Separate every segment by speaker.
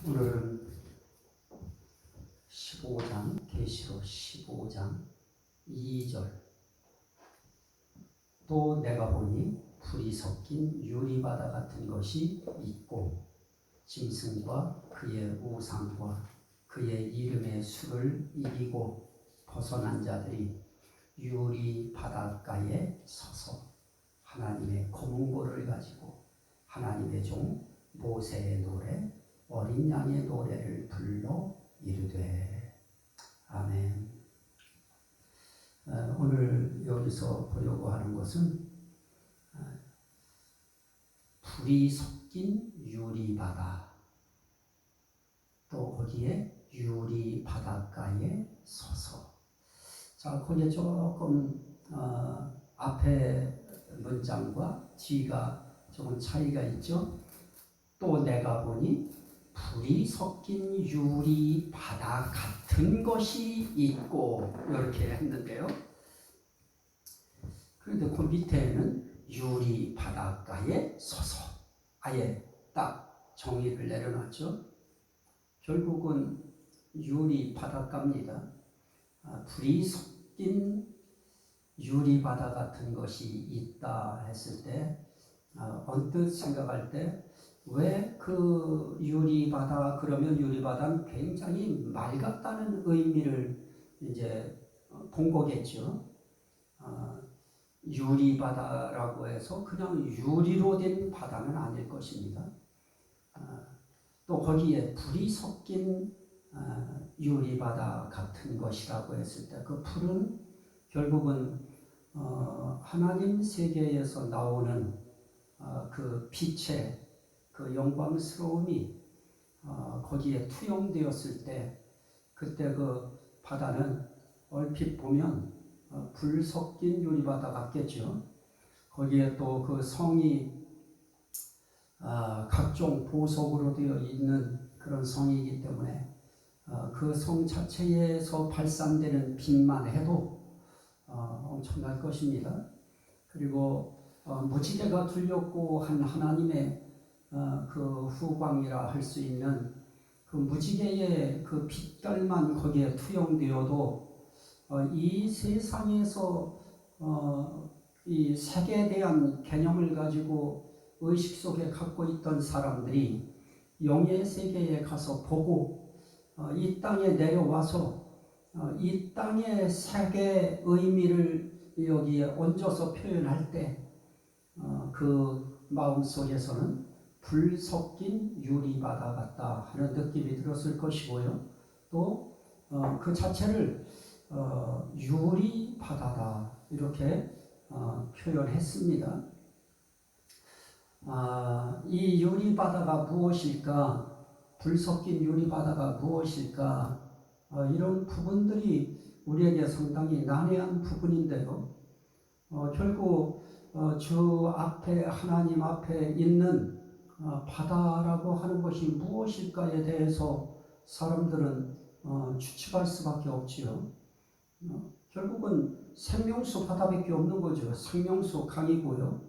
Speaker 1: 오늘은 15장, 계시록 15장 2절. 또 내가 보니 불이 섞인 유리바다 같은 것이 있고 짐승과 그의 우상과 그의 이름의 수를 이기고 벗어난 자들이 유리 바닷가에 서서 하나님의 검은고를 가지고 하나님의 종 모세의 노래 어린 양의 노래를 불러 이르되 아멘. 오늘 여기서 보려고 하는 것은 불이 섞인 유리바다, 또 거기에 유리 바닷가에 서서. 자, 거기에 조금 앞에 문장과 뒤가 조금 차이가 있죠. 또 내가 보니 불이 섞인 유리 바다 같은 것이 있고, 이렇게 했는데요. 그런데 그 밑에는 유리 바닷가에 서서 아예 딱 정의를 내려놨죠. 결국은 유리 바닷가입니다. 불이 섞인 유리 바다 같은 것이 있다 했을 때 언뜻 생각할 때 왜 그 유리바다, 그러면 유리바다는 굉장히 맑았다는 의미를 이제 본 거겠죠. 유리바다라고 해서 그냥 유리로 된 바다는 아닐 것입니다. 또 거기에 불이 섞인 유리바다 같은 것이라고 했을 때 그 불은 결국은 하나님 세계에서 나오는 그 빛의 그 영광스러움이 거기에 투영되었을 때 그때 그 바다는 얼핏 보면 불 섞인 유리바다 같겠죠. 거기에 또 그 성이 각종 보석으로 되어 있는 그런 성이기 때문에 그 성 자체에서 발산되는 빛만 해도 엄청날 것입니다. 그리고 무지개가 둘렸고 한 하나님의 그 후광이라 할 수 있는 그 무지개의 그 빛깔만 거기에 투영되어도 이 세상에서 이 색에 대한 개념을 가지고 의식 속에 갖고 있던 사람들이 영의 세계에 가서 보고 이 땅에 내려와서 이 땅의 색의 의미를 여기에 얹어서 표현할 때 그 마음속에서는 불 섞인 유리바다 같다 하는 느낌이 들었을 것이고요. 또 그 자체를 유리바다다 이렇게 표현했습니다. 이 유리바다가 무엇일까? 불 섞인 유리바다가 무엇일까? 이런 부분들이 우리에게 상당히 난해한 부분인데요. 결국 주 앞에 하나님 앞에 있는 바다라고 하는 것이 무엇일까에 대해서 사람들은 추측할 수밖에 없지요. 결국은 생명수 바다밖에 없는 거죠. 생명수 강이고요.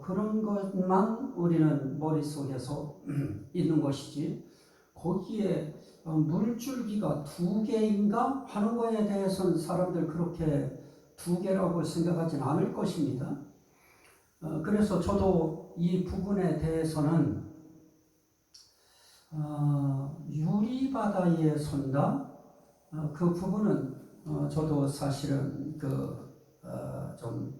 Speaker 1: 그런 것만 우리는 머릿속에서 있는 것이지 거기에 물줄기가 두 개인가 하는 거에 대해서는 사람들 그렇게 두 개라고 생각하지는 않을 것입니다. 그래서 저도 이 부분에 대해서는 유리바다에 선다? 그 부분은 저도 사실은 좀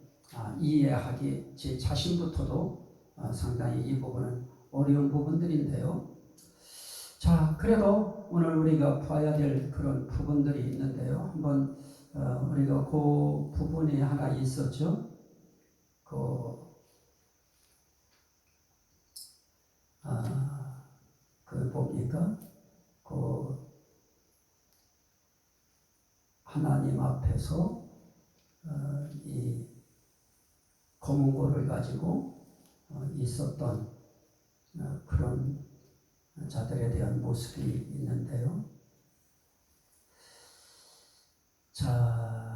Speaker 1: 이해하기 제 자신부터도 상당히 이 부분은 어려운 부분들인데요. 자, 그래도 오늘 우리가 봐야 될 그런 부분들이 있는데요. 한번 우리가 그 부분이 하나 있었죠. 뭡니까? 하나님 앞에서 이 검은고를 가지고 있었던 그런 자들에 대한 모습이 있는데요. 자,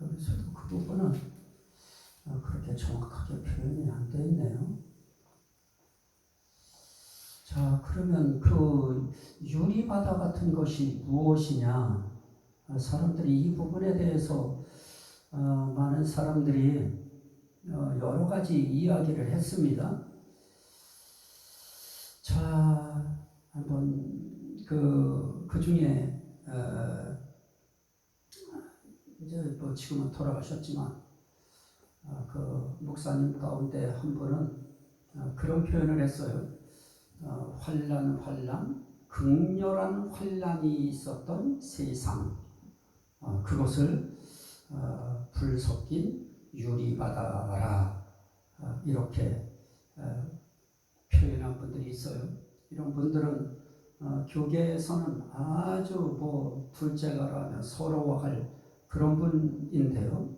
Speaker 1: 여기서도 그 부분은 그렇게 정확하게 표현이 안 되어 있네요. 자, 그러면 그 유리바다 같은 것이 무엇이냐? 사람들이 이 부분에 대해서 많은 사람들이 여러 가지 이야기를 했습니다. 자, 한번 그 중에 이제 뭐 지금은 돌아가셨지만 그 목사님 가운데 한 분은 그런 표현을 했어요. 환란, 극렬한 환란이 있었던 세상, 그것을 불 섞인 유리바다라, 이렇게 표현한 분들이 있어요. 이런 분들은 교계에서는 아주 뭐 둘째가라면 서러워할 그런 분인데요.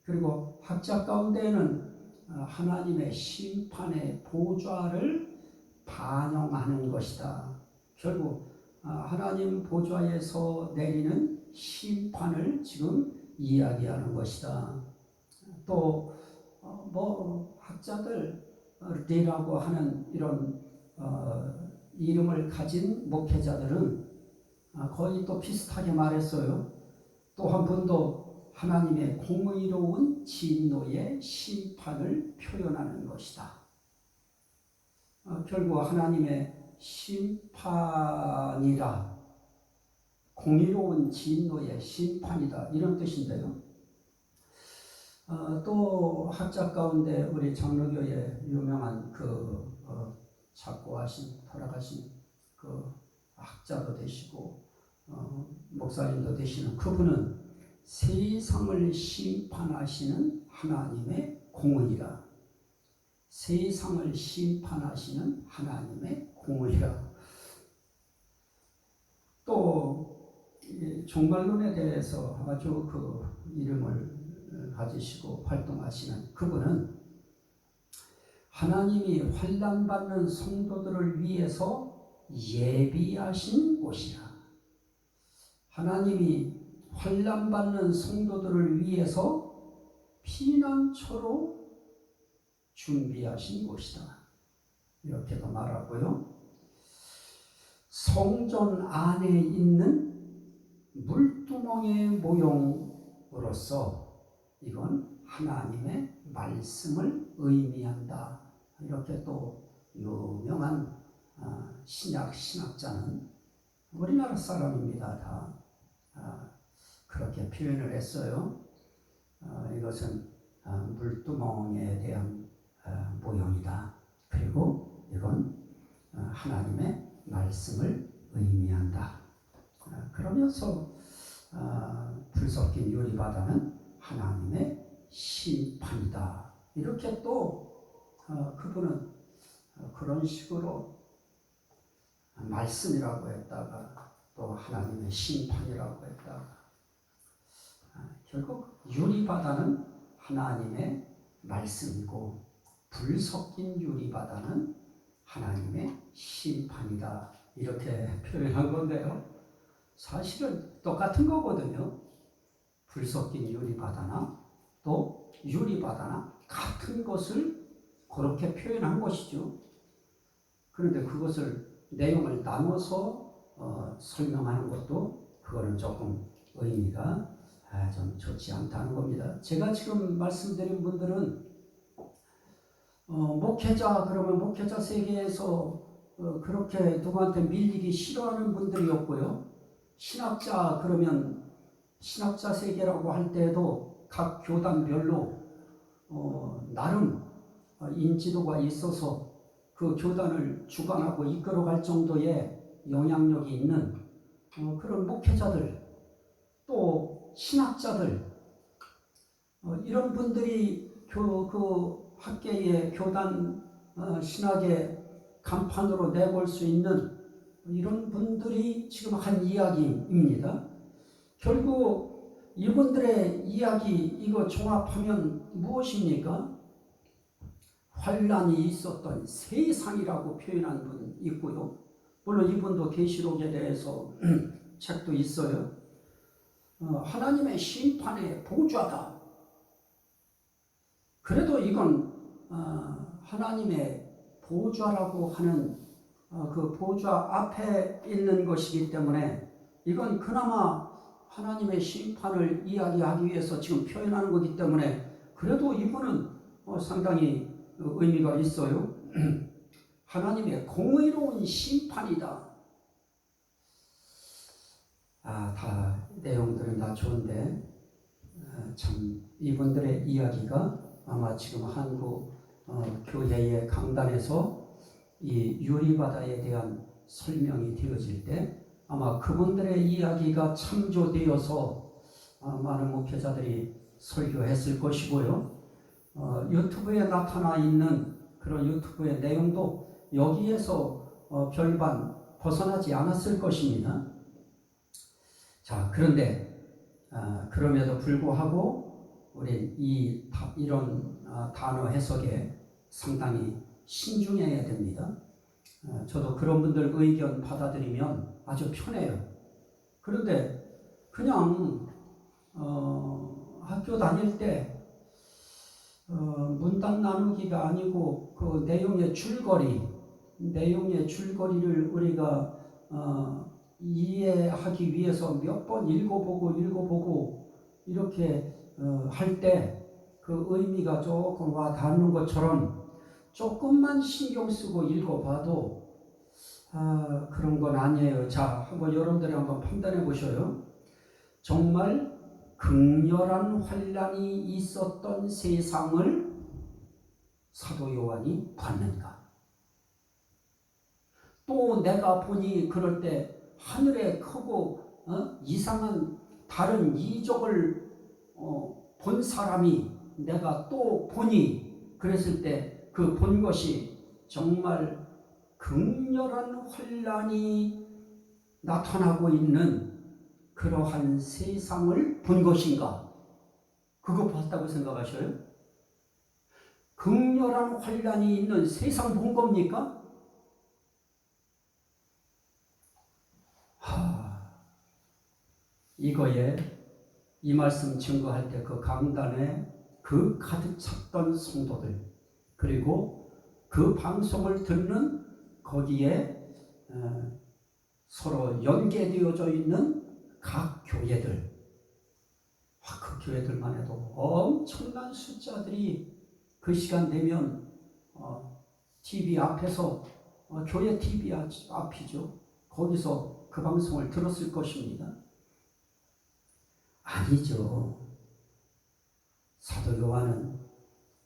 Speaker 1: 그리고 학자 가운데에는 하나님의 심판의 보좌를 반영하는 것이다. 결국 하나님 보좌에서 내리는 심판을 지금 이야기하는 것이다. 또 뭐 학자들이라고 하는 이런 이름을 가진 목회자들은 거의 또 비슷하게 말했어요. 또 한 분도 하나님의 공의로운 진노의 심판을 표현하는 것이다. 결국 하나님의 심판이라, 공의로운 진노의 심판이다, 이런 뜻인데요. 또 학자 가운데 우리 장로교의 유명한 작고하신, 돌아가신 그 학자도 되시고 목사님도 되시는 그분은 세상을 심판하시는 하나님의 공의라, 세상을 심판하시는 하나님의 공의라. 또 종말론에 대해서 아주 그 이름을 가지시고 활동하시는 그분은 하나님이 환난받는 성도들을 위해서 예비하신 곳이라, 하나님이 환난받는 성도들을 위해서 피난처로 준비하신 곳이다, 이렇게도 말하고요. 성전 안에 있는 물두멍의 모형으로서 이건 하나님의 말씀을 의미한다, 이렇게 또 유명한 신약 신학자는 우리나라 사람입니다. 다 그렇게 표현을 했어요. 이것은 물두멍에 대한 모형이다. 그리고 이건 하나님의 말씀을 의미한다. 그러면서 불 섞인 유리바다는 하나님의 심판이다, 이렇게 또 그분은 그런 식으로 말씀이라고 했다가 또 하나님의 심판이라고 했다가 결국 유리바다는 하나님의 말씀이고 불 섞인 유리바다는 하나님의 심판이다, 이렇게 표현한 건데요. 사실은 똑같은 거거든요. 불 섞인 유리바다나 또 유리바다나 같은 것을 그렇게 표현한 것이죠. 그런데 그것을 내용을 나눠서 설명하는 것도 그거는 조금 의미가 좀 좋지 않다는 겁니다. 제가 지금 말씀드린 분들은 목회자 그러면 목회자 세계에서 그렇게 누구한테 밀리기 싫어하는 분들이었고요. 신학자 그러면 신학자 세계라고 할 때에도 각 교단별로 나름 인지도가 있어서 그 교단을 주관하고 이끌어갈 정도의 영향력이 있는 그런 목회자들, 또 신학자들, 이런 분들이 그 학계의 교단 신학의 간판으로 내볼 수 있는 이런 분들이 지금 한 이야기입니다. 결국 이분들의 이야기 이거 종합하면 무엇입니까? 환란이 있었던 세상이라고 표현한 분 있고요. 물론 이분도 계시록에 대해서 책도 있어요. 하나님의 심판의 보좌다. 그래도 이건 하나님의 보좌라고 하는 그 보좌 앞에 있는 것이기 때문에 이건 그나마 하나님의 심판을 이야기하기 위해서 지금 표현하는 거기 때문에 그래도 이거는 상당히 의미가 있어요. 하나님의 공의로운 심판이다. 다 내용들은 다 좋은데 참 이분들의 이야기가 아마 지금 한국 교회의 강단에서 이 유리바다에 대한 설명이 되어질 때 아마 그분들의 이야기가 참조되어서 많은 목회자들이 설교했을 것이고요. 유튜브에 나타나 있는 그런 유튜브의 내용도 여기에서 별반 벗어나지 않았을 것입니다. 자, 그런데 그럼에도 불구하고 우리 이런 단어 해석에 상당히 신중해야 됩니다. 저도 그런 분들 의견 받아들이면 아주 편해요. 그런데 그냥 학교 다닐 때 문단 나누기가 아니고 그 내용의 줄거리를 우리가 이해하기 위해서 몇 번 읽어보고 이렇게 할 때 그 의미가 조금 와 닿는 것처럼 조금만 신경 쓰고 읽어봐도 그런 건 아니에요. 자, 한번 여러분들이 한번 판단해 보셔요. 정말 극렬한 환란이 있었던 세상을 사도 요한이 봤는가? 또 내가 보니 그럴 때 하늘에 크고 이상한 다른 이적을 본 사람이 내가 또 보니 그랬을 때 그 본 것이 정말 극렬한 환란이 나타나고 있는 그러한 세상을 본 것인가? 그거 봤다고 생각하셔요? 극렬한 환란이 있는 세상 본 겁니까? 이거에 이 말씀 증거할 때 그 강단에 그 가득 찼던 성도들 그리고 그 방송을 듣는 거기에 서로 연계되어져 있는 각 교회들 그 교회들만 해도 엄청난 숫자들이 그 시간 되면 TV 앞에서 교회 TV 앞이죠. 거기서 그 방송을 들었을 것입니다. 아니죠. 사도 요한은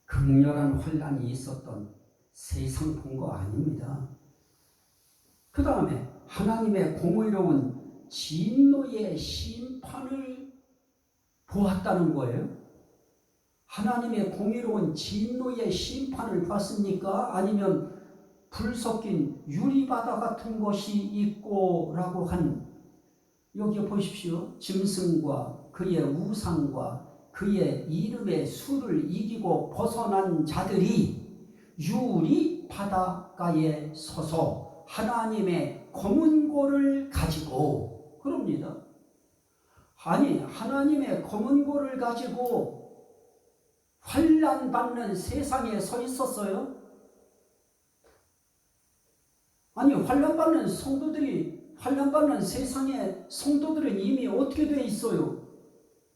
Speaker 1: 극렬한 환란이 있었던 세상 본 거 아닙니다. 그 다음에 하나님의 공의로운 진노의 심판을 보았다는 거예요. 하나님의 공의로운 진노의 심판을 봤습니까? 아니면 불 섞인 유리바다 같은 것이 있고 라고 한 여기 보십시오. 짐승과 그의 우상과 그의 이름의 수를 이기고 벗어난 자들이 유리 바닷가에 서서 하나님의 검은 고를 가지고 그럽니다. 아니 하나님의 검은 고를 가지고 환난받는 세상에 서 있었어요? 아니 환난받는 세상의 성도들은 이미 어떻게 돼 있어요?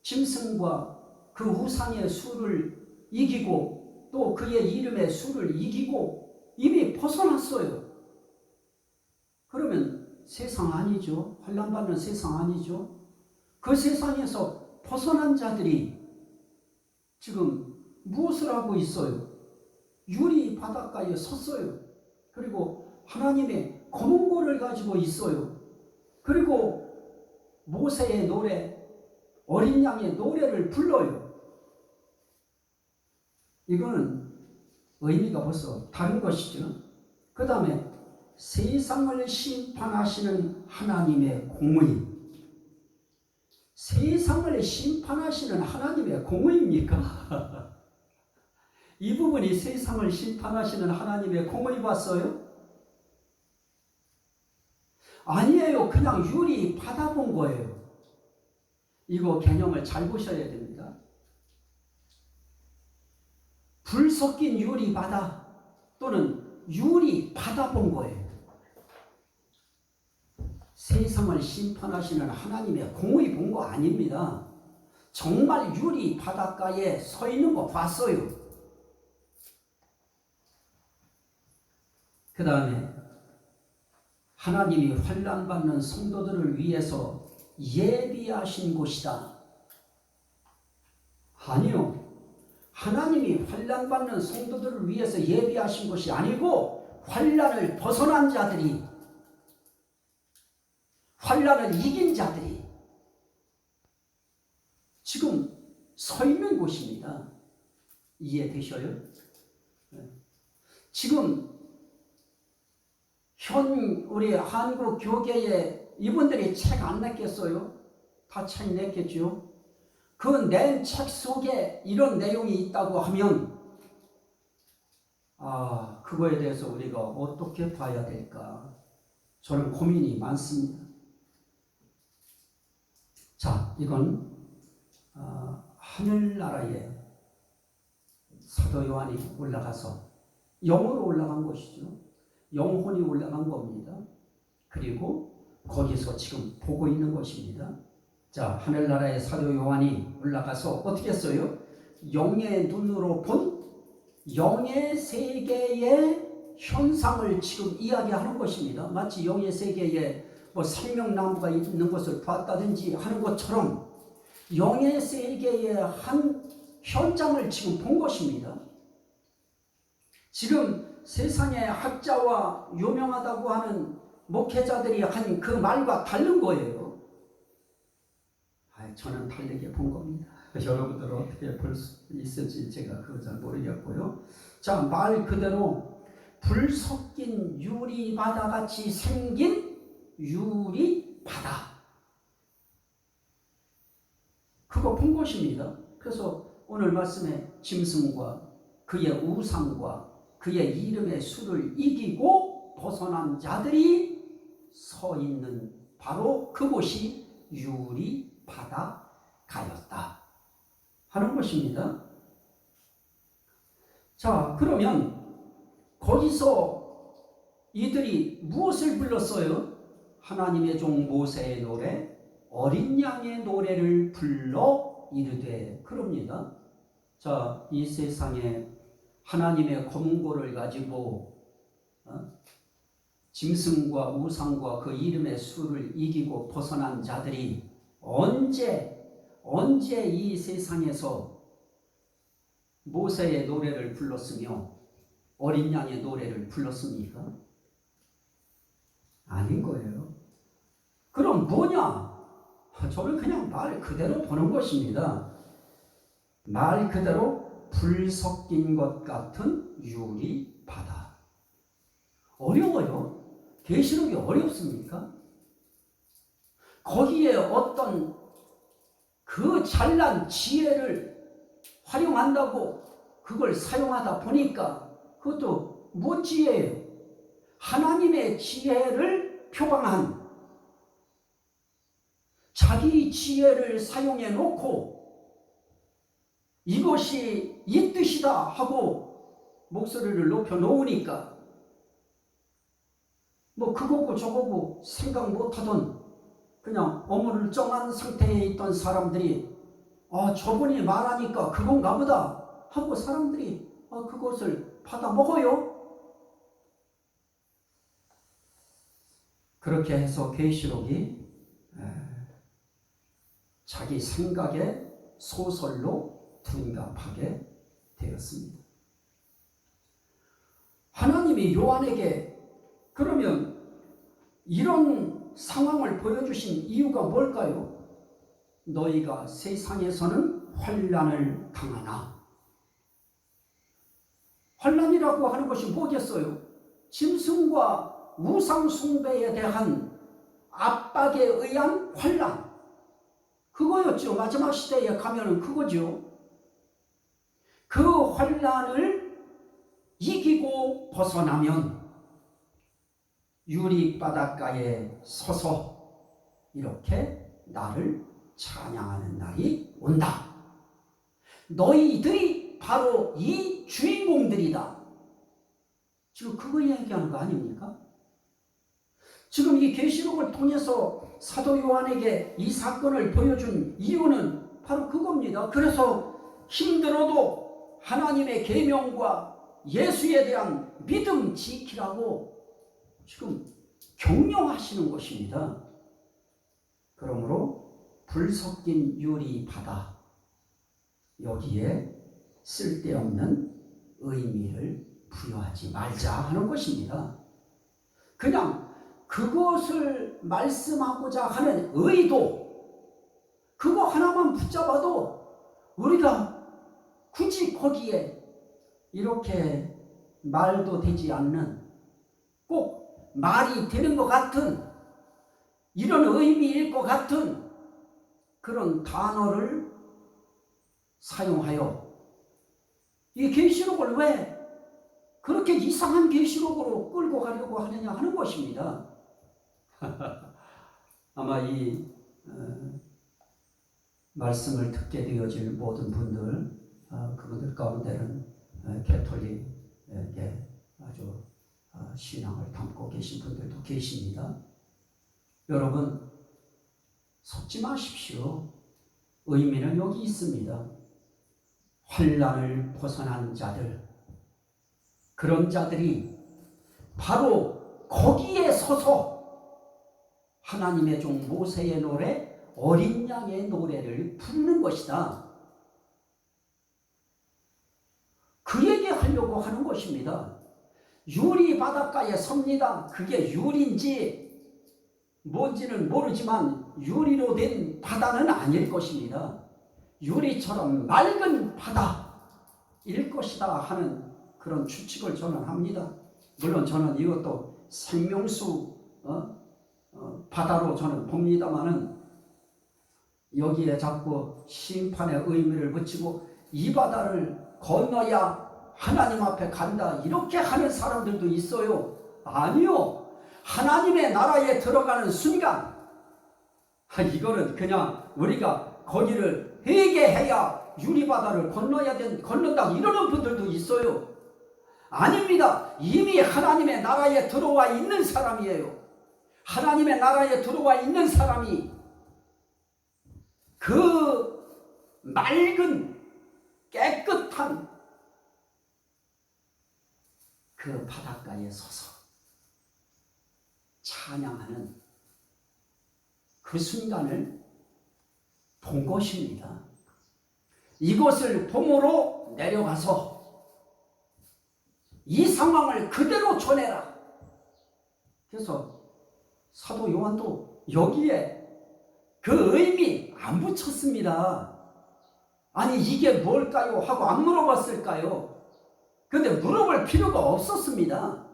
Speaker 1: 짐승과 그 우상의 수를 이기고 또 그의 이름의 수를 이기고 이미 벗어났어요. 그러면 세상 아니죠. 환난받는 세상 아니죠. 그 세상에서 벗어난 자들이 지금 무엇을 하고 있어요? 유리 바닷가에 섰어요. 그리고 하나님의 검은 고를 가지고 있어요. 그리고 모세의 노래, 어린 양의 노래를 불러요. 이거는 의미가 벌써 다른 것이죠. 그 다음에 세상을 심판하시는 하나님의 공의. 세상을 심판하시는 하나님의 공의입니까? 이 부분이 세상을 심판하시는 하나님의 공의 봤어요? 아니에요. 그냥 유리 받아본 거예요. 이거 개념을 잘 보셔야 됩니다. 불 섞인 유리 바다 또는 유리 바다 본 거예요. 세상을 심판하시는 하나님의 공의 본 거 아닙니다. 정말 유리 바닷가에 서 있는 거 봤어요. 그 다음에 하나님이 환난받는 성도들을 위해서 예비하신 곳이다. 아니요. 하나님이 환난받는 성도들을 위해서 예비하신 것이 아니고 환난을 벗어난 자들이, 환난을 이긴 자들이 지금 서 있는 곳입니다. 이해되셔요? 지금 우리 한국 교계에 이분들이 책 안 냈겠어요? 다 책 냈겠죠? 그 낸 책 속에 이런 내용이 있다고 하면 그거에 대해서 우리가 어떻게 봐야 될까? 저는 고민이 많습니다. 자, 이건 하늘나라에 사도 요한이 올라가서 영으로 올라간 것이죠. 영혼이 올라간 겁니다. 그리고 거기서 지금 보고 있는 것입니다. 자, 하늘나라의 사도 요한이 올라가서 어떻게 했어요? 영의 눈으로 본 영의 세계의 현상을 지금 이야기하는 것입니다. 마치 영의 세계에 생명나무가 있는 것을 봤다든지 하는 것처럼 영의 세계의 한 현장을 지금 본 것입니다. 지금 세상의 학자와 유명하다고 하는 목회자들이 한 그 말과 다른 거예요. 저는 다르게 본 겁니다. 여러분들은 어떻게 볼 수 있을지 제가 그거 잘 모르겠고요. 자, 말 그대로 불 섞인 유리 바다같이 생긴 유리 바다. 그거 본 것입니다. 그래서 오늘 말씀에 짐승과 그의 우상과 그의 이름의 수를 이기고 벗어난 자들이 서 있는 바로 그곳이 유리 바다가였다 하는 것입니다. 자, 그러면 거기서 이들이 무엇을 불렀어요? 하나님의 종 모세의 노래, 어린 양의 노래를 불러 이르되 그럽니다. 자, 이 세상에 하나님의 검은고를 가지고 짐승과 우상과 그 이름의 수를 이기고 벗어난 자들이 언제 이 세상에서 모세의 노래를 불렀으며 어린 양의 노래를 불렀습니까? 아닌 거예요. 그럼 뭐냐? 저는 그냥 말 그대로 보는 것입니다. 말 그대로 불 섞인 것 같은 유리 바다. 어려워요? 계시록이 어렵습니까? 거기에 어떤 그 잘난 지혜를 활용한다고 그걸 사용하다 보니까 그것도 뭔 지혜예요? 하나님의 지혜를 표방한, 자기 지혜를 사용해 놓고 이것이 이 뜻이다 하고 목소리를 높여 놓으니까 그거고 저거고 생각 못하던 그냥 어물쩡한 상태에 있던 사람들이 저분이 말하니까 그건가 보다 하고 사람들이 그것을 받아 먹어요. 그렇게 해서 계시록이 자기 생각의 소설로 둔갑하게 되었습니다. 하나님이 요한에게 그러면 이런 상황을 보여주신 이유가 뭘까요? 너희가 세상에서는 환난을 당하나. 환난이라고 하는 것이 뭐겠어요? 짐승과 우상 숭배에 대한 압박에 의한 환난. 그거였죠. 마지막 시대에 가면은 그거죠. 그 환난을 이기고 벗어나면 유리 바닷가에 서서 이렇게 나를 찬양하는 날이 온다. 너희들이 바로 이 주인공들이다. 지금 그거 얘기하는 거 아닙니까? 지금 이 계시록을 통해서 사도 요한에게 이 사건을 보여준 이유는 바로 그겁니다. 그래서 힘들어도 하나님의 계명과 예수에 대한 믿음 지키라고 지금 격려하시는 것입니다. 그러므로 불 섞인 유리 바다, 여기에 쓸데없는 의미를 부여하지 말자 하는 것입니다. 그냥 그것을 말씀하고자 하는 의도, 그거 하나만 붙잡아도 우리가 굳이 거기에 이렇게 말도 되지 않는, 꼭 말이 되는 것 같은, 이런 의미일 것 같은 그런 단어를 사용하여 이 계시록을 왜 그렇게 이상한 계시록으로 끌고 가려고 하느냐 하는 것입니다. 아마 이 말씀을 듣게 되어질 모든 분들, 그분들 가운데는 캐톨릭에 아주 신앙을 담고 계신 분들도 계십니다. 여러분, 속지 마십시오. 의미는 여기 있습니다. 환난을 벗어난 자들, 그런 자들이 바로 거기에 서서 하나님의 종 모세의 노래, 어린 양의 노래를 부르는 것이다. 그 얘기하려고 하는 것입니다. 유리 바닷가에 섭니다. 그게 유리인지 뭔지는 모르지만 유리로 된 바다는 아닐 것입니다. 유리처럼 맑은 바다일 것이다 하는 그런 추측을 저는 합니다. 물론 저는 이것도 생명수 바다로 저는 봅니다마는 여기에 자꾸 심판의 의미를 붙이고 이 바다를 건너야 하나님 앞에 간다 이렇게 하는 사람들도 있어요. 아니요. 하나님의 나라에 들어가는 순간 이거는 그냥 우리가 거기를 회개해야 유리바다를 건넌다 이러는 분들도 있어요. 아닙니다. 이미 하나님의 나라에 들어와 있는 사람이에요. 하나님의 나라에 들어와 있는 사람이 그 맑은 깨끗한 그 바닷가에 서서 찬양하는 그 순간을 본 것입니다. 이것을 봄으로 내려가서 이 상황을 그대로 전해라. 그래서 사도 요한도 여기에 그 의미 안 붙였습니다. 아니 이게 뭘까요? 하고 안 물어봤을까요? 근데 물어볼 필요가 없었습니다.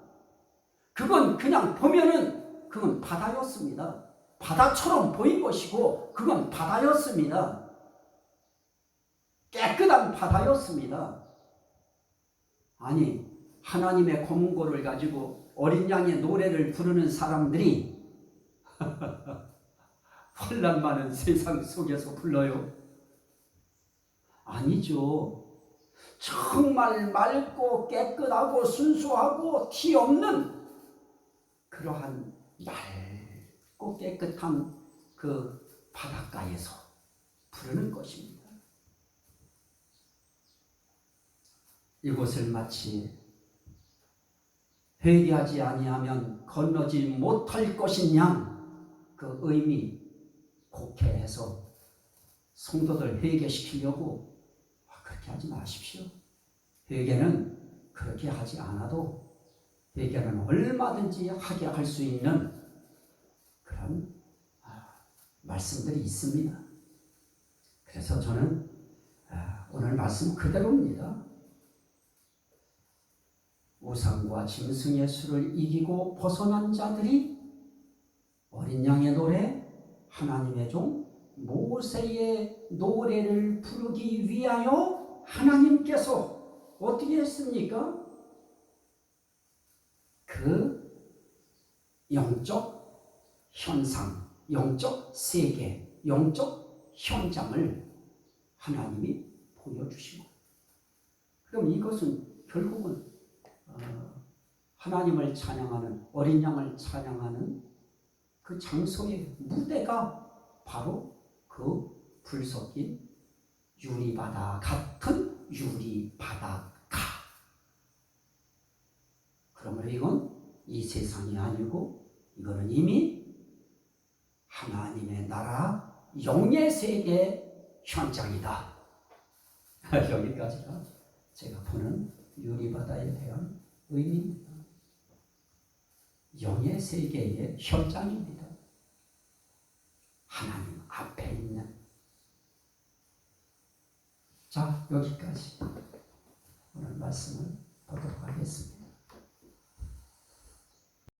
Speaker 1: 그건 그냥 보면은 그건 바다였습니다. 바다처럼 보인 것이고 그건 바다였습니다. 깨끗한 바다였습니다. 아니 하나님의 검은고를 가지고 어린 양의 노래를 부르는 사람들이 환난 많은 세상 속에서 불러요? 아니죠. 정말 맑고 깨끗하고 순수하고 티 없는 그러한 맑고 깨끗한 그 바닷가에서 부르는 것입니다. 이곳을 마치 회개하지 아니하면 건너지 못할 것인 양 그 의미 곡해해서 성도들 회개시키려고 그렇게 하지 마십시오. 회개는 그렇게 하지 않아도 회개는 얼마든지 하게 할 수 있는 그런 말씀들이 있습니다. 그래서 저는 오늘 말씀 그대로입니다. 우상과 짐승의 수를 이기고 벗어난 자들이 어린 양의 노래, 하나님의 종 모세의 노래를 부르기 위하여 하나님께서 어떻게 했습니까? 그 영적 현상, 영적 세계, 영적 현장을 하나님이 보여주시고, 그럼 이것은 결국은 하나님을 찬양하는, 어린 양을 찬양하는 그 장소의 무대가 바로 그 불 섞인 유리바다 같은 유리바다가. 그러므로 이건 이 세상이 아니고 이거는 이미 하나님의 나라 영의 세계 현장이다. 여기까지가 제가 보는 유리바다에 대한 의미입니다. 영의 세계의 현장입니다. 하나님 앞에 있는. 자, 여기까지 오늘 말씀을 보도록 하겠습니다.